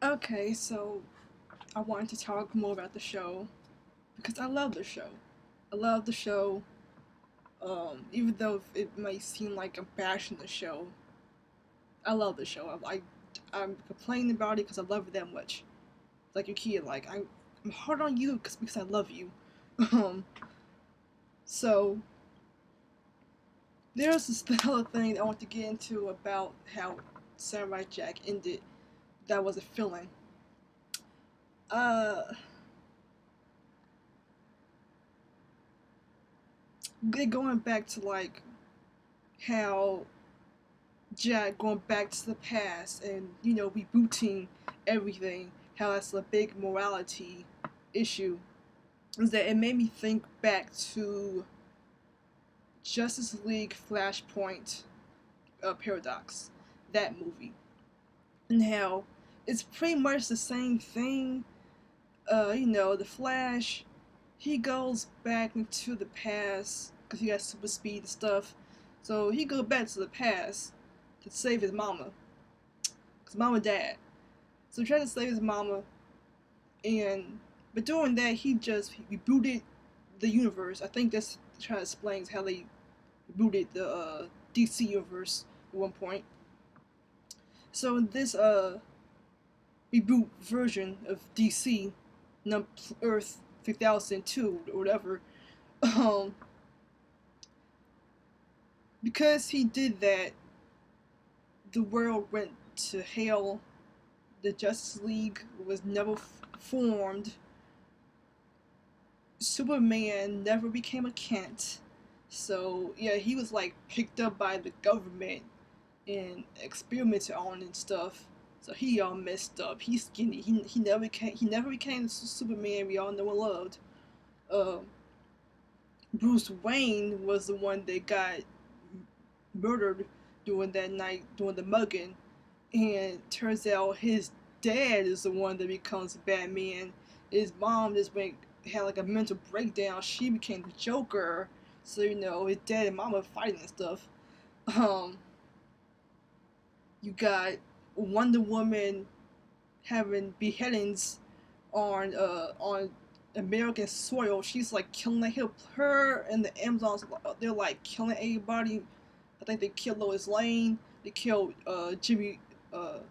Okay, so I wanted to talk more about the show because I love the show. I love the show, even though it might seem like I'm bashing the show. I love the show. I'm complaining about it because I love it that much. Like your kid, like I'm hard on you because I love you. Um, so there's this other thing I want to get into about how Samurai Jack ended. That was a feeling. Uh, going back to like how Jack going back to the past and rebooting everything. How that's a big morality issue. Is that it made me think back to Justice League Flashpoint Paradox, that movie, and how it's pretty much the same thing. The Flash, he goes back into the past because he got super speed and stuff. So he goes back to the past to save his mama, because mama died. So he tried to save his mama, and but doing that, he rebooted the universe. I think that's trying to explain how they rebooted the DC universe at one point. So in this reboot version of DC, Earth 3002 or whatever, um, because he did that, the world went to hell. The Justice League was never formed. Superman never became a Kent. So yeah, he was like picked up by the government and experimented on and stuff. So he all messed up. He's skinny. He never became the Superman we all know and loved. Uh, Bruce Wayne was the one that got murdered during that night during the mugging, and turns out his dad is the one that becomes Batman. His mom just had like a mental breakdown. She became the Joker. So his dad and mom are fighting and stuff. Um, you got Wonder Woman having beheadings on American soil. She's like killing her and the Amazons. They're like killing everybody. I think they killed Lois Lane. They killed Jimmy. What's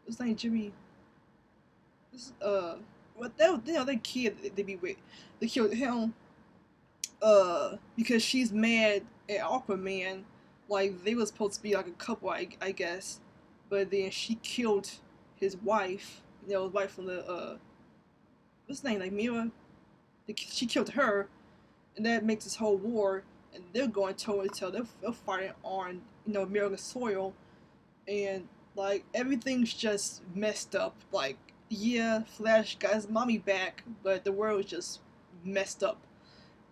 his name? Jimmy. This, what they kid they be with. They killed him. Because she's mad at Aquaman. Like they were supposed to be like a couple, I guess, but then she killed his wife. His wife from the what's his name, like Mira. She killed her, and that makes this whole war. And they're going toe to toe. They're fighting on American soil, and like everything's just messed up. Like yeah, Flash got his mommy back, but the world is just messed up.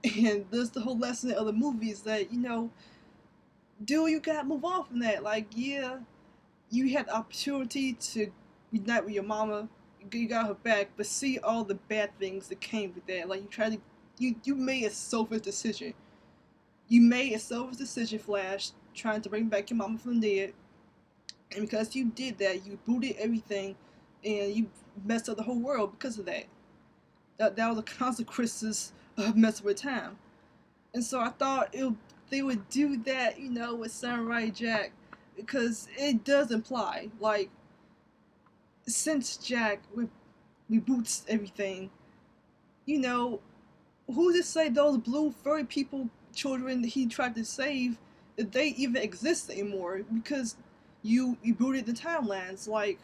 And that's the whole lesson of the movie is that dude, you gotta move on from that. Like yeah, you had the opportunity to unite with your mama, you got her back, but see all the bad things that came with that. Like you made a selfish decision. You made a selfish decision, Flash, trying to bring back your mama from the dead. And because you did that, you booted everything, and you messed up the whole world because of that. That was the consequences of messing with time. And so I thought they would do that, with Samurai Jack, because it does imply like since Jack reboots everything, you know, who's to say those blue furry people, children that he tried to save, if they even exist anymore? Because you rebooted the timelines. Like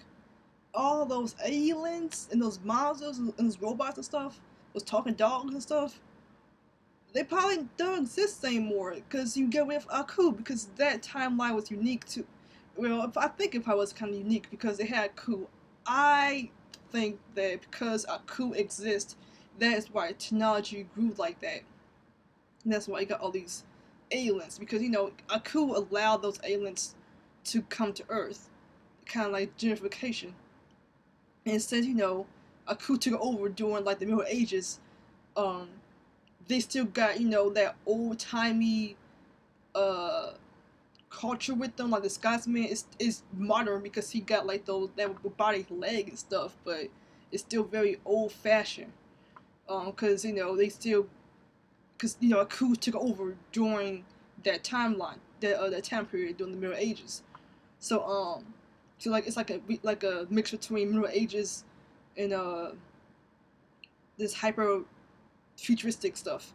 all those aliens and those monsters and those robots and stuff, those talking dogs and stuff, they probably don't exist anymore because you get rid of Aku because that timeline was unique to. Well, I think it probably was kind of unique because they had Aku. I think that because Aku exists, that is why technology grew like that. And that's why you got all these aliens because Aku allowed those aliens to come to Earth, kind of like gentrification. And since Aku took over during like the Middle Ages, um, they still got that old timey uh culture with them. Like the Scotsman is modern because he got like those that robotic leg and stuff, but it's still very old fashioned. Because they still because a coup took over during that timeline, that time period during the Middle Ages. So so like it's like a mix between Middle Ages and this hyper futuristic stuff.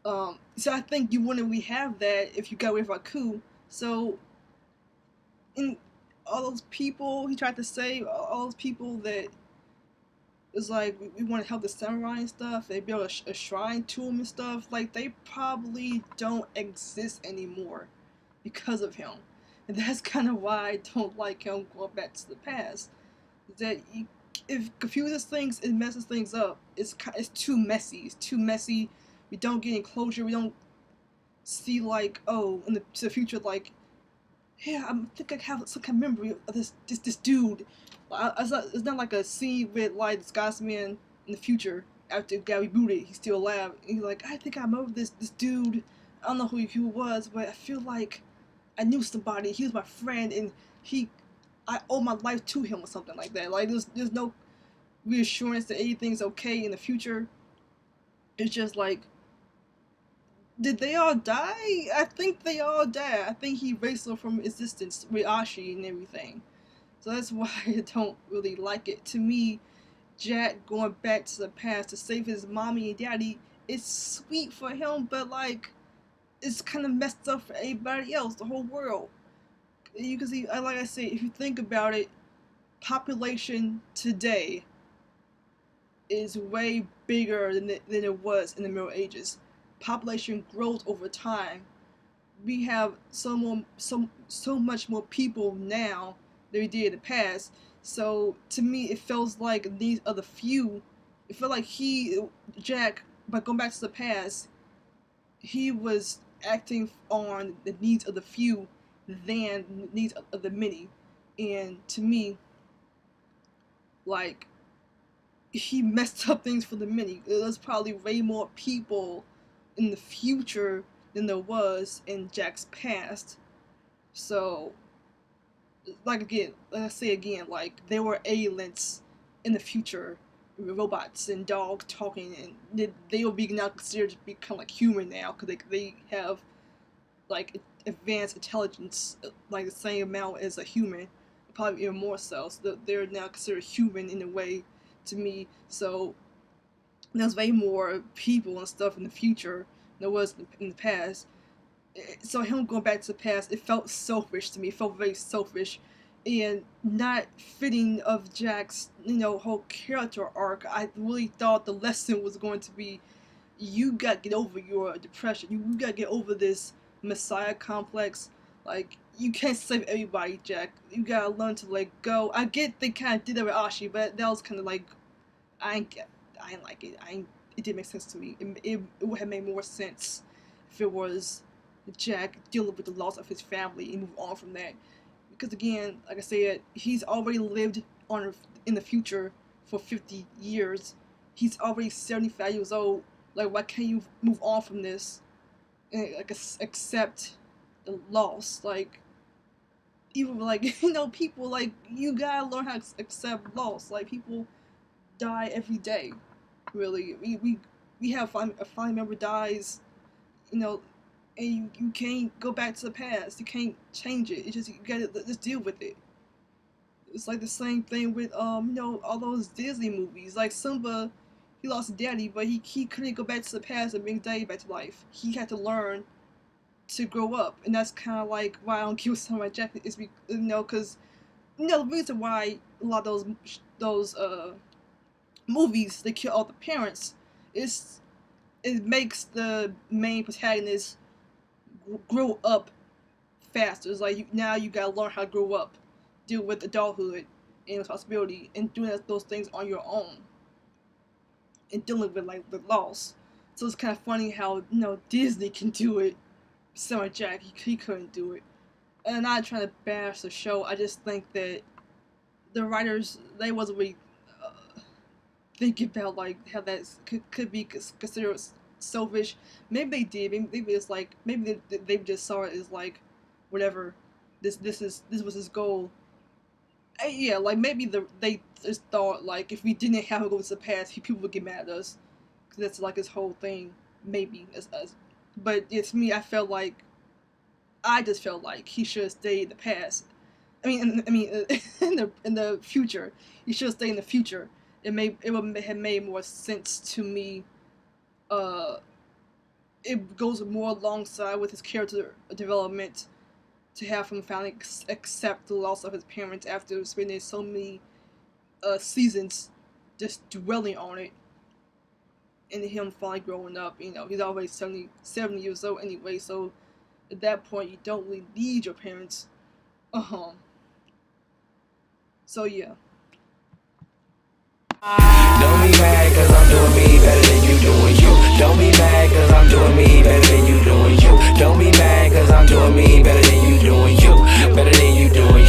So I think you wouldn't really have that if you got rid of a coup. So in all those people he tried to save, all those people that was like we want to help the samurai and stuff. They built a shrine to him and stuff. Like they probably don't exist anymore because of him, and that's kind of why I don't like him going back to the past. That if confuses things, it messes things up. It's too messy. It's too messy. We don't get any closure. We don't see like in the future like yeah I think I have some kind of memory of this dude. It's not like a scene with like the Scotsman in the future after it got rebooted. He's still alive. And he's like I think I remember this dude. I don't know who he was, but I feel like I knew somebody. He was my friend, and he I owe my life to him or something like that. Like there's no reassurance that anything's okay in the future. It's just like did they all die? I think they all died. I think he erased them from existence with Ashi and everything. So that's why I don't really like it. To me, Jack going back to the past to save his mommy and daddy, it's sweet for him, but like it's kind of messed up for everybody else, the whole world. You can see, like I said, if you think about it, population today is way bigger than it was in the Middle Ages. Population grows over time. We have so much more people now than we did in the past. So to me, it feels like these are the few. It felt like Jack, by going back to the past, he was acting on the needs of the few than the needs of the many. And to me, like he messed up things for the many. There's probably way more people in the future than there was in Jack's past. So, like I say again, like there were aliens in the future, robots and dogs talking, and they will be now considered to become like human now because they have like advanced intelligence, like the same amount as a human, probably even more so. So they're now considered human in a way to me. So there's way more people and stuff in the future than there was in the past. So him going back to the past, it felt selfish to me. It felt very selfish and not fitting of Jack's, whole character arc. I really thought the lesson was going to be you gotta get over your depression. You gotta get over this messiah complex. Like you can't save everybody, Jack. You gotta learn to let go. I get they kind of did that with Ashi, but that was kind of like I didn't like it. It didn't make sense to me. It would have made more sense if it was Jack dealing with the loss of his family and move on from that. Because again, like I said, he's already lived on in the future for 50 years. He's already 75 years old. Like, why can't you move on from this and like accept the loss? Like, even like people like you gotta learn how to accept loss. Like people die every day. Really, we have a family member dies, and you can't go back to the past. You can't change it. It's just you gotta just deal with it. It's like the same thing with all those Disney movies. Like Simba, he lost his daddy, but he couldn't go back to the past and bring daddy back to life. He had to learn to grow up, and that's kind of like why I don't kill Samurai Jack is because the reason why a lot of those movies they kill all the parents is it makes the main protagonist grow up faster. It's like now you gotta learn how to grow up, deal with adulthood and responsibility, and doing those things on your own, and dealing with like the loss. So it's kind of funny how Disney can do it. Samurai Jack he couldn't do it. And I'm not trying to bash the show. I just think that the writers they wasn't really thinking about like how that could be considered selfish. Maybe they did. Maybe it's like maybe they just saw it as like whatever. This was his goal. Yeah, like maybe they just thought like if we didn't have him go to the past, people would get mad at us. Cause that's like his whole thing. Maybe as us, but it's me. I just felt like he should have stayed in the past. In the future, he should stay in the future. It would have made more sense to me. It goes more alongside with his character development to have him finally accept the loss of his parents after spending so many seasons just dwelling on it, and him finally growing up. He's already 70 years old anyway, so at that point you don't really need your parents. So yeah. Don't be mad cause I'm doing me better than you doing you. Don't be mad cause I'm doing me better than you doing you. Don't be mad cause I'm doing me better than you doing you. Better than you doing